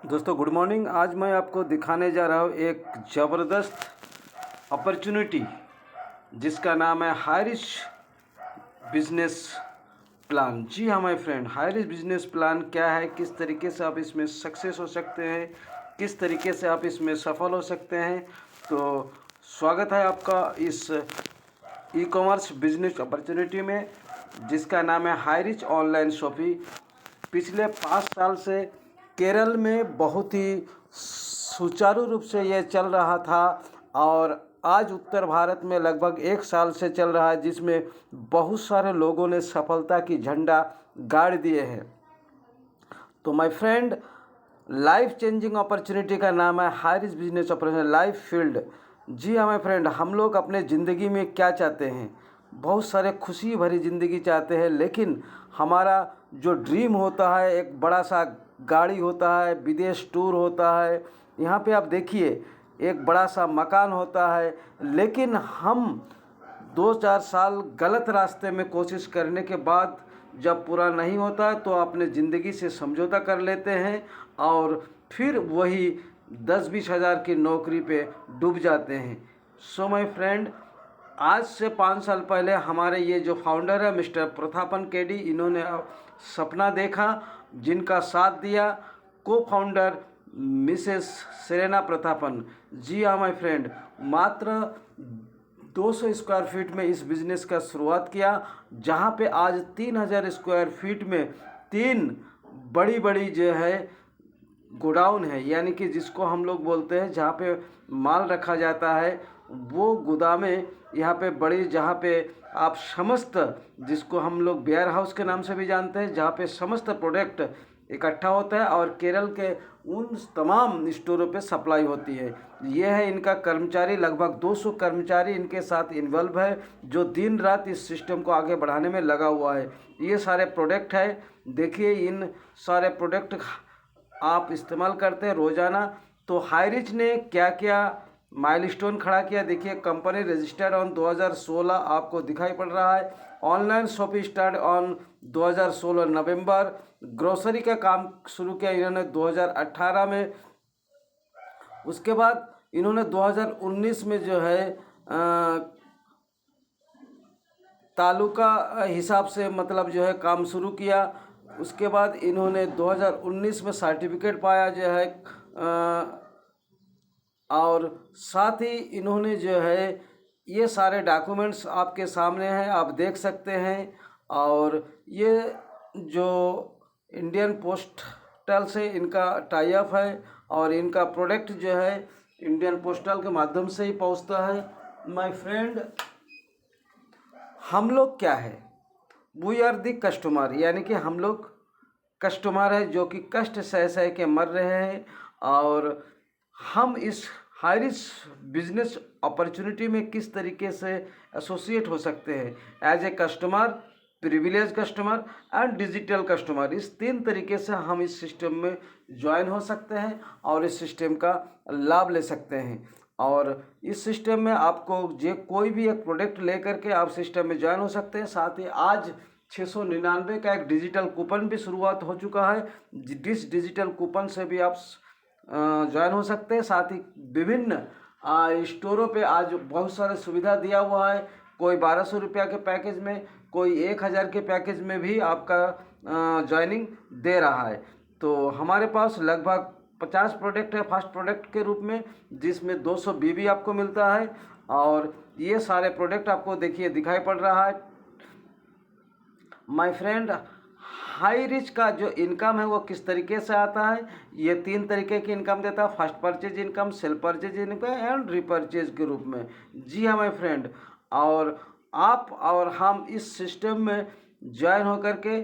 दोस्तों good morning. आज मैं आपको दिखाने जा रहा हूँ एक ज़बरदस्त अपॉर्चुनिटी जिसका नाम है हाई रिच बिजनेस प्लान। जी हाँ my friend, high rich business plan क्या है, किस तरीके से आप इसमें सक्सेस हो सकते हैं, किस तरीके से आप इसमें सफल हो सकते हैं। तो स्वागत है आपका इस ई कॉमर्स बिजनेस अपॉर्चुनिटी में जिसका नाम है हाई रिच ऑनलाइन शॉपिंग। पिछले 5 साल से केरल में बहुत ही सुचारू रूप से ये चल रहा था और आज उत्तर भारत में लगभग 1 साल से चल रहा है, जिसमें बहुत सारे लोगों ने सफलता की झंडा गाड़ दिए हैं। तो my friend, life changing opportunity का नाम है high rich business opportunity life field. जी हाँ माय फ्रेंड, हम लोग अपने ज़िंदगी में क्या चाहते हैं, बहुत सारे खुशी भरी ज़िंदगी चाहते हैं, लेकिन हमारा जो ड्रीम होता है, एक बड़ा सा गाड़ी होता है, विदेश टूर होता है, यहाँ पे आप देखिए एक बड़ा सा मकान होता है, लेकिन हम 2-4 साल गलत रास्ते में कोशिश करने के बाद जब पूरा नहीं होता है तो अपने ज़िंदगी से समझौता कर लेते हैं और फिर वही 10-20 हज़ार की नौकरी पे डूब जाते हैं। सो माय फ्रेंड, आज से 5 साल पहले हमारे ये जो फाउंडर है मिस्टर प्रथापन केडी, इन्होंने सपना देखा जिनका साथ दिया को फाउंडर मिसेस सेरेना प्रथापन। जी हाँ माय फ्रेंड, मात्र 200 स्क्वायर फीट में इस बिज़नेस का शुरुआत किया, जहाँ पे आज 3000 स्क्वायर फीट में 3 बड़ी बड़ी जो है गोडाउन है, यानी कि जिसको हम लोग बोलते हैं जहाँ पे माल रखा जाता है, वो गोदामें यहाँ पे बड़ी, जहाँ पे आप समस्त, जिसको हम लोग वेयर हाउस के नाम से भी जानते हैं, जहाँ पे समस्त प्रोडक्ट इकट्ठा होता है और केरल के उन तमाम स्टोरों पे सप्लाई होती है। ये है इनका कर्मचारी, लगभग 200 कर्मचारी इनके साथ इन्वॉल्व है, जो दिन रात इस सिस्टम को आगे बढ़ाने में लगा हुआ है। ये सारे प्रोडक्ट है, देखिए इन सारे प्रोडक्ट आप इस्तेमाल करते हैं रोज़ाना। तो हाई रिच ने क्या क्या माइलस्टोन खड़ा किया, देखिए कंपनी रजिस्टर्ड ऑन 2016 आपको दिखाई पड़ रहा है। Online shopping start on 2016 November. Grocery का काम शुरू किया इन्होंने 2018 में। उसके बाद इन्होंने 2019 में जो है तालुका हिसाब से मतलब जो है काम शुरू किया। उसके बाद इन्होंने 2019 में सर्टिफिकेट पाया जो है और साथ ही इन्होंने जो है ये सारे डॉक्यूमेंट्स आपके सामने हैं, आप देख सकते हैं। और ये जो इंडियन पोस्टल से इनका टाई अप है और इनका प्रोडक्ट जो है इंडियन पोस्टल के माध्यम से ही पहुंचता है। माय फ्रेंड, हम लोग क्या है, वी आर दी कस्टमर, यानी कि हम लोग कस्टमर है जो कि कष्ट सह सह के मर रहे हैं और हम इस हाई रिच बिजनेस अपॉर्चुनिटी में किस तरीके से एसोसिएट हो सकते हैं as a customer, privilege customer and digital customer. इस 3 तरीके से हम इस सिस्टम में ज्वाइन हो सकते हैं और इस सिस्टम का लाभ ले सकते हैं। और इस सिस्टम में आपको जो कोई भी एक प्रोडक्ट लेकर के आप सिस्टम में ज्वाइन हो सकते हैं। साथ ही आज 699 का एक डिजिटल कूपन भी शुरुआत हो चुका है, जिस डिजिटल कूपन से भी आप ज्वाइन हो सकते हैं। साथ ही विभिन्न स्टोरों पे आज बहुत सारे सुविधा दिया हुआ है, कोई 1200 रुपया के पैकेज में, कोई 1000 के पैकेज में भी आपका ज्वाइनिंग दे रहा है। तो हमारे पास लगभग 50 प्रोडक्ट है फर्स्ट प्रोडक्ट के रूप में, जिसमें 200 बीबी आपको मिलता है और ये सारे प्रोडक्ट आपको देखिए दिखाई पड़ रहा है। माय फ्रेंड, हाई रिच का जो इनकम है वो किस तरीके से आता है, ये 3 तरीके की इनकम देता है, first purchase income, cell purchase income and repurchase के रूप में। जी हाँ माय फ्रेंड, और आप और हम इस सिस्टम में ज्वाइन होकर के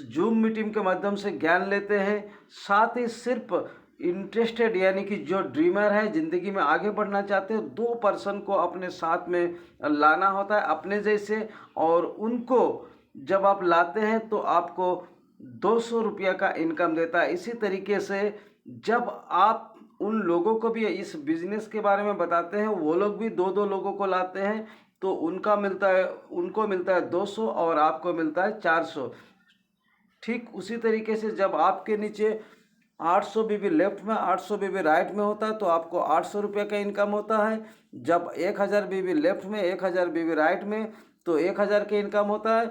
जूम मीटिंग के माध्यम से ज्ञान लेते हैं। साथ ही सिर्फ इंटरेस्टेड, यानी कि जो ड्रीमर है, ज़िंदगी में आगे बढ़ना चाहते हैं, 2 पर्सन को अपने साथ में लाना होता है अपने जैसे, और उनको जब आप लाते हैं तो आपको 200 रुपया का इनकम देता है। इसी तरीके से जब आप उन लोगों को भी इस बिज़नेस के बारे में बताते हैं, वो लोग भी 2-2 लोगों को लाते हैं, तो उनको मिलता है 200 और आपको मिलता है 400। ठीक उसी तरीके से जब आपके नीचे 800 बीबी लेफ्ट में 800 बीबी राइट में होता है तो आपको 800 रुपये का इनकम होता है। जब 1000 बीबी लेफ्ट में 1000 बीबी राइट में तो 1000 का इनकम होता है।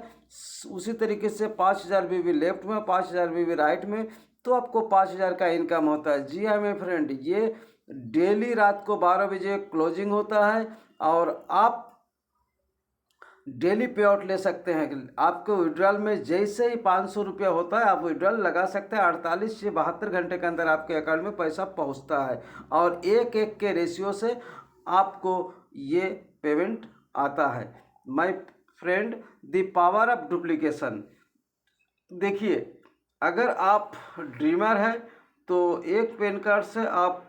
उसी तरीके से 5000 बीबी लेफ्ट में 5000 बीबी राइट में तो आपको 5000 का इनकम होता है। जी हाँ मेरे फ्रेंड, ये डेली रात को 12 बजे क्लोजिंग होता है और आप डेली पे आउट ले सकते हैं। आपको विड्रॉल में जैसे ही 500 रुपया होता है आप विड्रॉल लगा सकते हैं। 48 से 72 घंटे के अंदर आपके अकाउंट में पैसा पहुंचता है और एक एक के रेशियो से आपको ये पेमेंट आता है। My friend, the power of duplication. देखिए, अगर आप ड्रीमर हैं तो एक पैन कार्ड से आप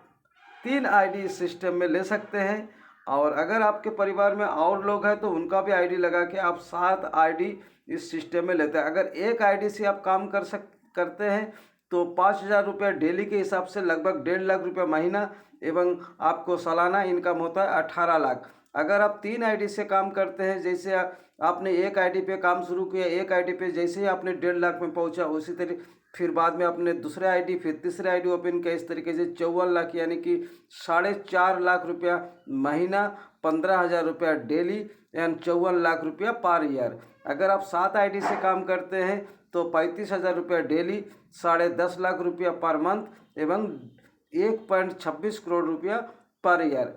3 आईडी सिस्टम में ले सकते हैं और अगर आपके परिवार में और लोग हैं तो उनका भी आईडी लगा के आप 7 आईडी इस सिस्टम में लेते हैं। अगर एक आईडी से आप काम करते हैं तो 5000 रुपये डेली के हिसाब से लगभग 1.5 लाख रुपये महीना एवं आपको सालाना इनकम होता है 18 लाख। अगर आप 3 आईडी से काम करते हैं, जैसे आपने एक आईडी पे काम शुरू किया, एक आईडी पे जैसे ही आपने 1.5 लाख में पहुंचा, उसी तरीके फिर बाद में आपने दूसरे आईडी फिर तीसरे आईडी ओपन किया, इस तरीके से 54 लाख यानी कि 4.5 लाख रुपया महीना, 15,000 रुपया डेली यानी 54 लाख रुपया पर ईयर। अगर आप 7 आईडी से काम करते हैं तो 35,000 रुपया डेली, 10.5 लाख रुपया पर मंथ एवं 1.26 करोड़ रुपया per year.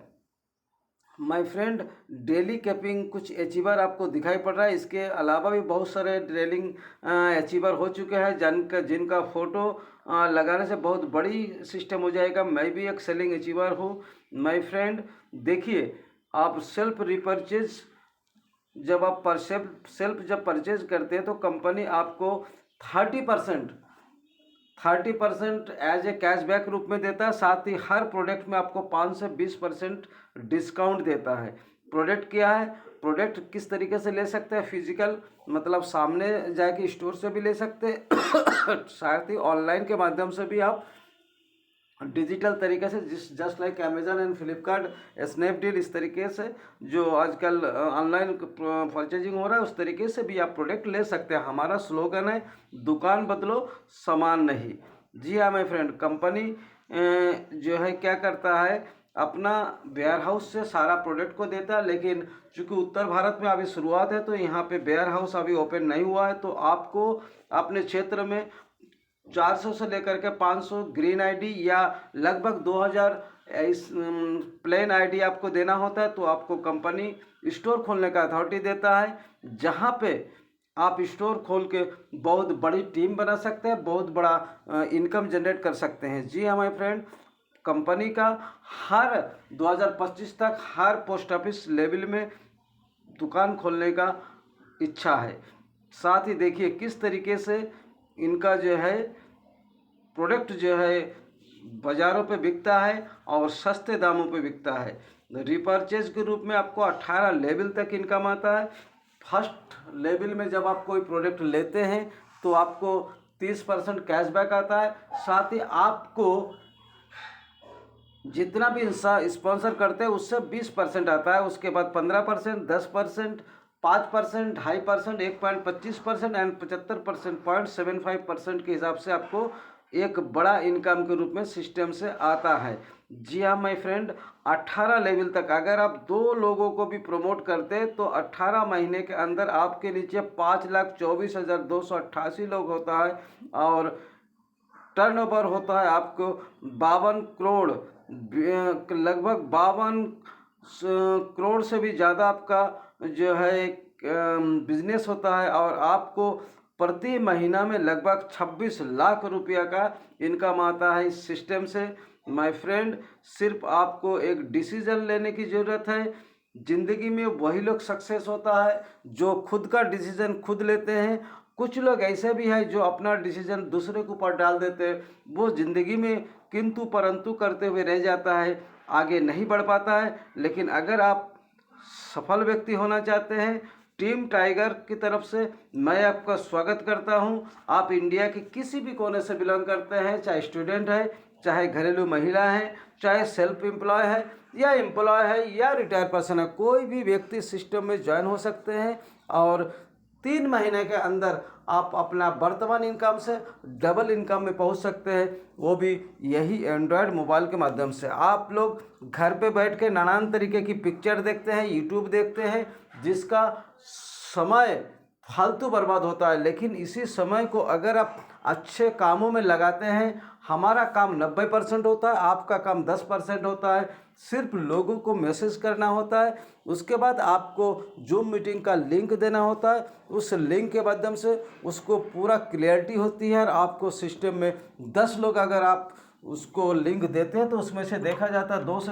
My friend, daily capping कुछ अचीवर आपको दिखाई पड़ रहा है। इसके अलावा भी बहुत सारे ड्रेलिंग अचीवर हो चुके हैं जिनका फ़ोटो लगाने से बहुत बड़ी सिस्टम हो जाएगा। मैं भी एक सेलिंग अचीवर हूँ। माय फ्रेंड, देखिए, आप सेल्फ रिपर्चेज जब आप सेल्फ जब परचेज करते हैं तो कंपनी आपको 30% एज ए कैशबैक रूप में देता है। साथ ही हर प्रोडक्ट में आपको 5 से 20% डिस्काउंट देता है। प्रोडक्ट क्या है, प्रोडक्ट किस तरीके से ले सकते हैं, फिजिकल मतलब सामने जाके स्टोर से भी ले सकते हैं साथ ही ऑनलाइन के माध्यम से भी आप डिजिटल तरीके से just like Amazon and Flipkart, Snapdeal, इस तरीके से जो आजकल ऑनलाइन परचेजिंग हो रहा है उस तरीके से भी आप प्रोडक्ट ले सकते हैं। हमारा स्लोगन है, दुकान बदलो सामान नहीं। जी हाँ माय फ्रेंड, कंपनी जो है क्या करता है, अपना वेयर हाउस से सारा प्रोडक्ट को देता है, लेकिन चूँकि उत्तर भारत में अभी शुरुआत है तो यहाँ पे वेयर हाउस अभी ओपन नहीं हुआ है। तो आपको अपने क्षेत्र में 400 से लेकर के 500 ग्रीन आईडी या लगभग 2000 इस प्लेन आईडी आपको देना होता है। तो आपको कंपनी स्टोर खोलने का अथॉरिटी देता है, जहाँ पे आप स्टोर खोल के बहुत बड़ी टीम बना सकते हैं, बहुत बड़ा इनकम जनरेट कर सकते हैं। जी हाँ माय फ्रेंड, कंपनी का हर 2025 तक हर पोस्ट ऑफिस लेवल में दुकान खोलने का इच्छा है। साथ ही देखिए किस तरीके से इनका जो है प्रोडक्ट जो है बाज़ारों पे बिकता है और सस्ते दामों पे बिकता है। रिपर्चेज के रूप में आपको 18 लेवल तक इनकम आता है। फर्स्ट लेवल में जब आप कोई प्रोडक्ट लेते हैं तो आपको 30% कैशबैक आता है। साथ ही आपको जितना भी स्पॉन्सर करते हैं उससे 20% आता है। उसके बाद 15%, 10%, 5%, 2.5%, 1.25% एंड 75% 0.75% के हिसाब से आपको एक बड़ा इनकम के रूप में सिस्टम से आता है। जी हाँ माय फ्रेंड, 18 लेवल तक अगर आप 2 लोगों को भी प्रमोट करते हैं तो 18 महीने के अंदर आपके नीचे 5,24,288 लोग होता है और टर्नओवर होता है आपको 52 करोड़, लगभग 52 करोड़ से भी ज़्यादा आपका जो है बिजनेस होता है और आपको प्रति महीना में लगभग 26 लाख रुपया का इनकम आता है इस सिस्टम से। माय फ्रेंड, सिर्फ आपको एक डिसीजन लेने की ज़रूरत है। ज़िंदगी में वही लोग सक्सेस होता है जो खुद का डिसीजन खुद लेते हैं। कुछ लोग ऐसे भी हैं जो अपना डिसीजन दूसरे के ऊपर डाल देते हैं, वो ज़िंदगी में किंतु परंतु करते हुए रह जाता है, आगे नहीं बढ़ पाता है। लेकिन अगर आप सफल व्यक्ति होना चाहते हैं, टीम टाइगर की तरफ से मैं आपका स्वागत करता हूं। आप इंडिया के किसी भी कोने से बिलोंग करते हैं, चाहे स्टूडेंट है, चाहे घरेलू महिला है, चाहे सेल्फ एम्प्लॉय है या एम्प्लॉय है या रिटायर्ड पर्सन है, कोई भी व्यक्ति सिस्टम में ज्वाइन हो सकते हैं और 3 महीने के अंदर आप अपना वर्तमान इनकम से डबल इनकम में पहुंच सकते हैं, वो भी यही एंड्रॉयड मोबाइल के माध्यम से। आप लोग घर पे बैठ के नानान तरीके की पिक्चर देखते हैं, यूट्यूब देखते हैं, जिसका समय फालतू बर्बाद होता है, लेकिन इसी समय को अगर आप अच्छे कामों में लगाते हैं, हमारा काम 90% होता है, आपका काम 10% होता है। सिर्फ लोगों को मैसेज करना होता है, उसके बाद आपको जूम मीटिंग का लिंक देना होता है, उस लिंक के माध्यम से उसको पूरा क्लियरिटी होती है और आपको सिस्टम में 10 लोग अगर आप उसको लिंक देते हैं तो उसमें से देखा जाता है 2 से